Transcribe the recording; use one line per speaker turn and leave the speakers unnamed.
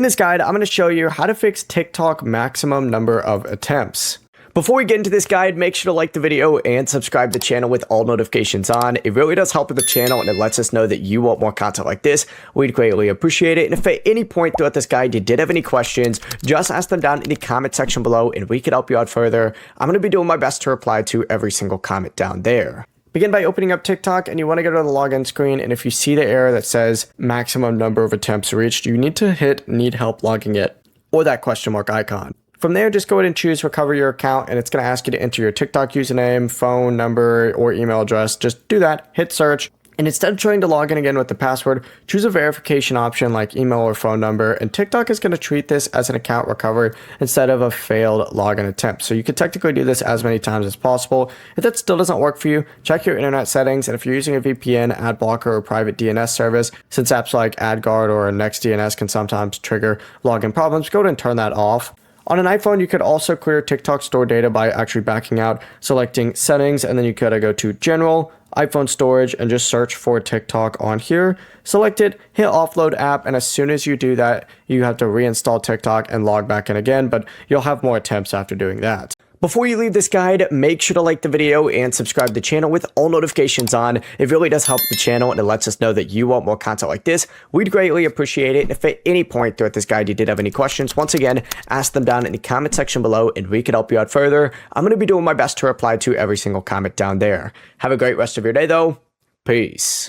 In this guide, I'm going to show you how to fix TikTok maximum number of attempts. Before we get into this guide, make sure to like the video and subscribe to the channel with all notifications on. It really does help with the channel and it lets us know that you want more content like this. We'd greatly appreciate it. And if at any point throughout this guide you did have any questions, just ask them down in the comment section below and we could help you out further. I'm going to be doing my best to reply to every single comment down there. Begin by opening up TikTok and you want to go to the login screen, and if you see the error that says maximum number of attempts reached, you need to hit need help logging it or that question mark icon. From there, just go ahead and choose recover your account, and it's going to ask you to enter your TikTok username, phone number, or email address. Just do that, hit search. And instead of trying to log in again with the password, choose a verification option like email or phone number, and TikTok is going to treat this as an account recovered instead of a failed login attempt. So you can technically do this as many times as possible. If that still doesn't work for you, check your internet settings, and if you're using a VPN, ad blocker, or private DNS service, since apps like AdGuard or NextDNS can sometimes trigger login problems, go ahead and turn that off. On an iPhone, you could also clear TikTok store data by actually backing out, selecting settings, and then you could go to general, iPhone storage, and just search for TikTok on here. Select it, hit offload app, and as soon as you do that, you have to reinstall TikTok and log back in again, but you'll have more attempts after doing that. Before you leave this guide, make sure to like the video and subscribe to the channel with all notifications on. It really does help the channel and it lets us know that you want more content like this. We'd greatly appreciate it. If at any point throughout this guide you did have any questions, once again, ask them down in the comment section below and we can help you out further. I'm going to be doing my best to reply to every single comment down there. Have a great rest of your day though. Peace.